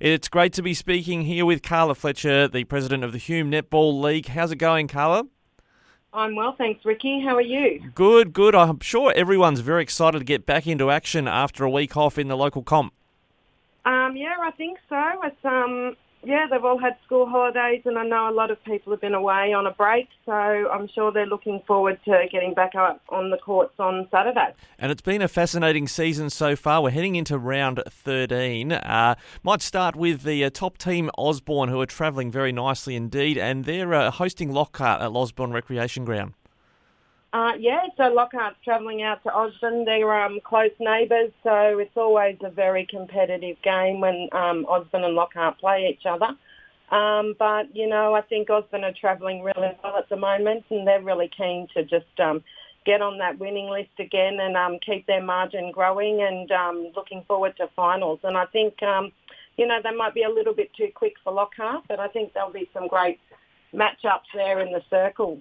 It's great to be speaking here with Carla Fletcher, the president of the Hume Netball League. How's it going, Carla? I'm well, thanks, Rikki. How are you? Good. I'm sure everyone's very excited to get back into action after a week off in the local comp. Yeah, I think so. It's they've all had school holidays, and I know a lot of people have been away on a break, so I'm sure they're looking forward to getting back up on the courts on Saturday. And it's been a fascinating season so far. We're heading into round 13. Might start with the top team, Osborne, who are travelling very nicely indeed, and they're hosting Lockhart at Osborne Recreation Ground. So Lockhart's travelling out to Osborne. They're close neighbours, so it's always a very competitive game when Osborne and Lockhart play each other. But I think Osborne are travelling really well at the moment, and they're really keen to just get on that winning list again and keep their margin growing and looking forward to finals. And I think, they might be a little bit too quick for Lockhart, but I think there'll be some great matchups there in the circle.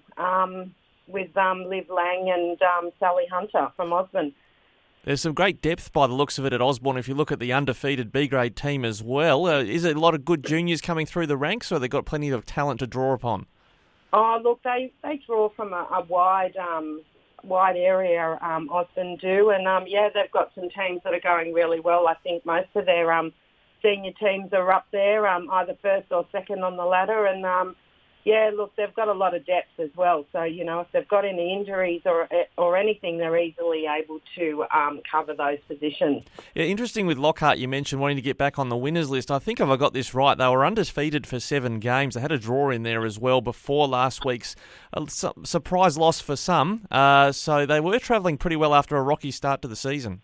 With Liv Lang and Sally Hunter from Osborne. There's some great depth by the looks of it at Osborne if you look at the undefeated B-grade team as well. Is there a lot of good juniors coming through the ranks, or have they got plenty of talent to draw upon? Oh, look, they draw from a wide area, Osborne do, and they've got some teams that are going really well. I think most of their senior teams are up there, either first or second on the ladder, and they've got a lot of depth as well. So, if they've got any injuries or anything, they're easily able to cover those positions. Yeah, interesting with Lockhart, you mentioned wanting to get back on the winners list. I think if I got this right, they were undefeated for 7 games. They had a draw in there as well before last week's surprise loss for some. So they were travelling pretty well after a rocky start to the season.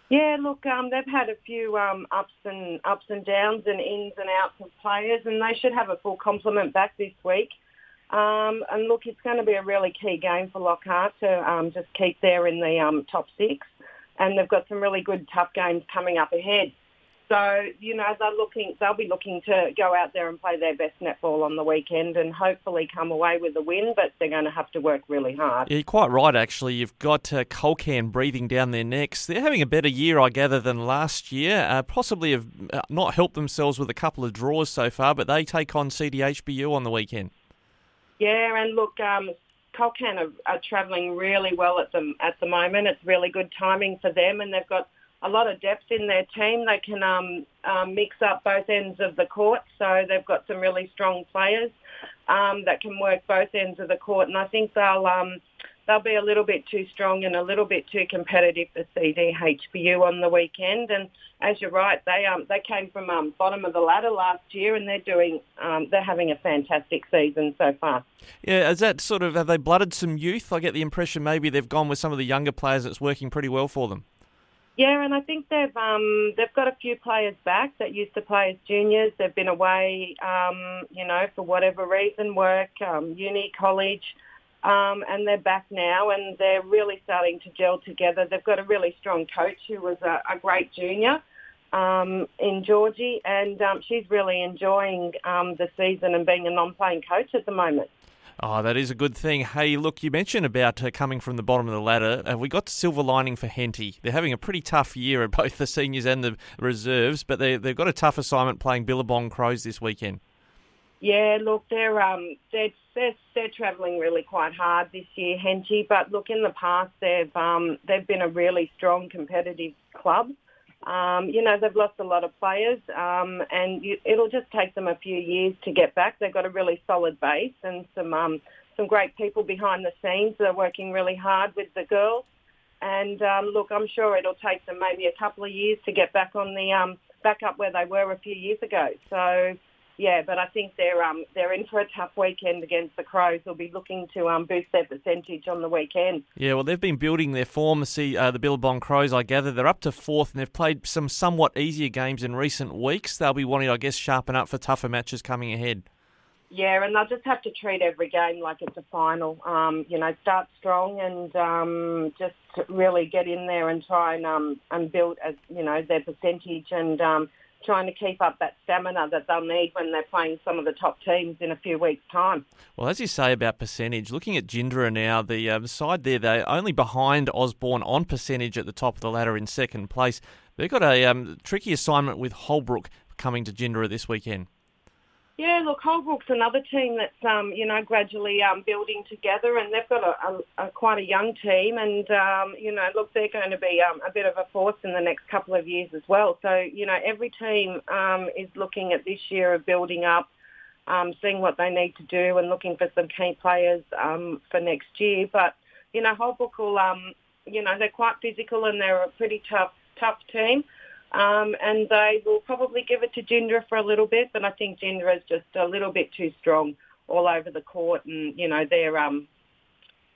Yeah, look, they've had a few ups and downs and ins and outs of players, and they should have a full complement back this week. And look, it's going to be a really key game for Lockhart to just keep there in the top 6, and they've got some really good tough games coming up ahead. So, they'll be looking to go out there and play their best netball on the weekend and hopefully come away with a win, but they're going to have to work really hard. Yeah, you're quite right, actually. You've got Colcan breathing down their necks. They're having a better year, I gather, than last year. Possibly have not helped themselves with a couple of draws so far, but they take on CDHBU on the weekend. Yeah, and look, Colcan are travelling really well at the moment. It's really good timing for them, and they've got a lot of depth in their team. They can mix up both ends of the court, so they've got some really strong players that can work both ends of the court, and I think they'll be a little bit too strong and a little bit too competitive for CDHBU on the weekend. And as you're right, they came from bottom of the ladder last year, and they're having a fantastic season so far. Yeah, is that have they blooded some youth? I get the impression maybe they've gone with some of the younger players that's working pretty well for them. Yeah, and I think they've got a few players back that used to play as juniors. They've been away, for whatever reason, work, uni, college, and they're back now, and they're really starting to gel together. They've got a really strong coach who was a great junior in Georgie, and she's really enjoying the season and being a non-playing coach at the moment. Oh, that is a good thing. Hey, look, you mentioned about coming from the bottom of the ladder. Have we got silver lining for Henty? They're having a pretty tough year at both the seniors and the reserves, but they've got a tough assignment playing Billabong Crows this weekend. Yeah, look, they're travelling really quite hard this year, Henty. But look, in the past they've been a really strong competitive club. They've lost a lot of players, and it'll just take them a few years to get back. They've got a really solid base and some great people behind the scenes that are working really hard with the girls. And look, I'm sure it'll take them maybe a couple of years to get back on the back up where they were a few years ago. So. Yeah, but I think they're in for a tough weekend against the Crows. They'll be looking to boost their percentage on the weekend. Yeah, well, they've been building their form. The Billabong Crows, I gather, they're up to 4th, and they've played some somewhat easier games in recent weeks. They'll be wanting, I guess, sharpen up for tougher matches coming ahead. Yeah, and they'll just have to treat every game like it's a final. Start strong and just really get in there and try and build, their percentage and trying to keep up that stamina that they'll need when they're playing some of the top teams in a few weeks' time. Well, as you say about percentage, looking at Gindra now, the side there, they're only behind Osborne on percentage at the top of the ladder in second place. They've got a tricky assignment with Holbrook coming to Gindra this weekend? Yeah, look, Holbrook's another team that's, gradually building together, and they've got quite a young team, and, look, they're going to be a bit of a force in the next couple of years as well. So, every team is looking at this year of building up, seeing what they need to do and looking for some key players for next year. But, Holbrook will, they're quite physical and they're a pretty tough team. And they will probably give it to Gindra for a little bit, but I think Gindra is just a little bit too strong all over the court, and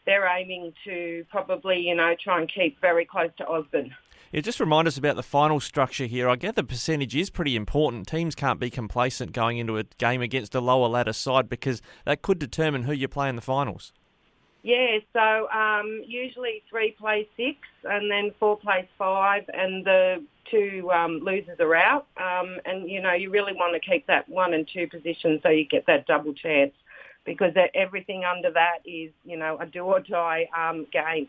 they're aiming to probably try and keep very close to Osborne. Yeah, just remind us about the final structure here. I get the percentage is pretty important. Teams can't be complacent going into a game against a lower ladder side because that could determine who you play in the finals. Yeah, so usually 3 play 6 and then 4 plays 5 and the 2 losers are out. And, you really want to keep that 1 and 2 position so you get that double chance because everything under that is, a do-or-die game.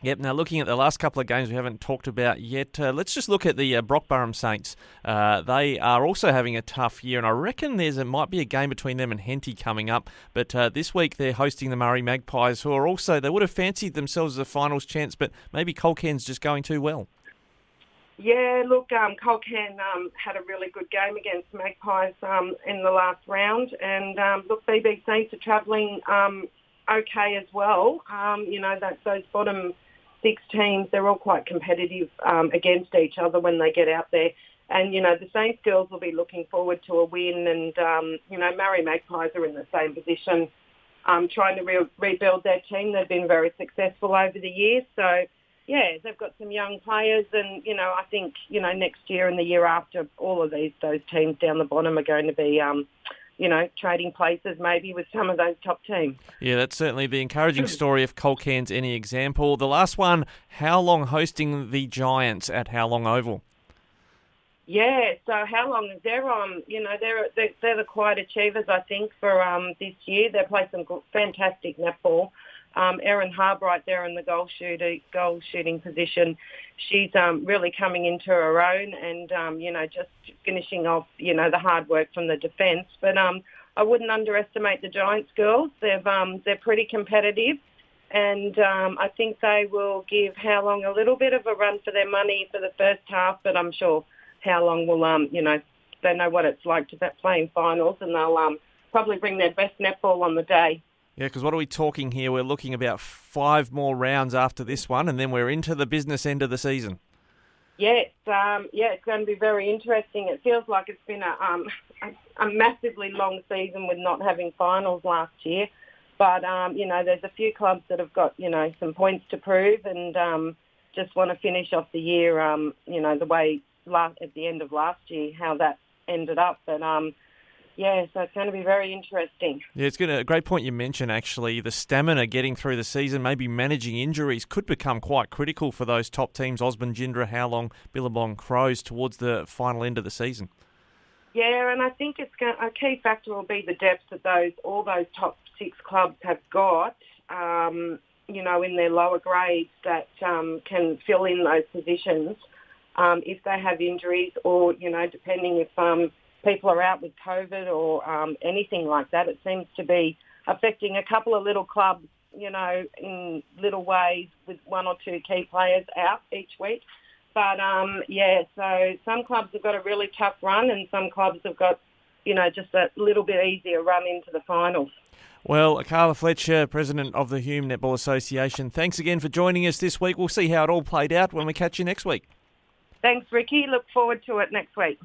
Yep, now looking at the last couple of games we haven't talked about yet, let's just look at the Brockburham Saints. They are also having a tough year, and I reckon might be a game between them and Henty coming up. But this week they're hosting the Murray Magpies, who are also, they would have fancied themselves as a finals chance, but maybe Colcan's just going too well. Yeah, look, Colcan had a really good game against Magpies in the last round, and look, BB Saints are travelling okay as well. Those bottom 6 teams, they're all quite competitive against each other when they get out there. And, the Saints girls will be looking forward to a win. And, Murray Magpies are in the same position, trying to rebuild their team. They've been very successful over the years. So, yeah, they've got some young players. And, I think, next year and the year after, all of those teams down the bottom are going to be trading places maybe with some of those top teams. Yeah, that's certainly the encouraging story if Colcan's any example. The last one, How Long hosting the Giants at How Long Oval? Yeah, so How Long is they're they're the quiet achievers I think for this year. They play some fantastic netball. Erin Harbright there in the goal shooting position. She's really coming into her own and, just finishing off, the hard work from the defence. But I wouldn't underestimate the Giants girls. They're pretty competitive and I think they will give How Long a little bit of a run for their money for the first half, but I'm sure How Long will, they know what it's like to play in finals and they'll probably bring their best netball on the day. Yeah, because what are we talking here? We're looking about 5 more rounds after this one, and then we're into the business end of the season. Yes, it's going to be very interesting. It feels like it's been a massively long season with not having finals last year. But, there's a few clubs that have got, some points to prove and just want to finish off the year, the way at the end of last year, how that ended up. But, yeah, so it's going to be very interesting. Yeah, it's a great point you mentioned, actually. The stamina getting through the season, maybe managing injuries, could become quite critical for those top teams, Osborne, Gindra, How Long, Billabong, Crows, towards the final end of the season. Yeah, and I think a key factor will be the depth that all those top 6 clubs have got, in their lower grades that can fill in those positions if they have injuries or, depending if people are out with COVID or anything like that. It seems to be affecting a couple of little clubs, in little ways with 1 or 2 key players out each week. But, so some clubs have got a really tough run and some clubs have got, just a little bit easier run into the finals. Well, Carla Fletcher, President of the Hume Netball Association, thanks again for joining us this week. We'll see how it all played out when we catch you next week. Thanks, Rikki. Look forward to it next week.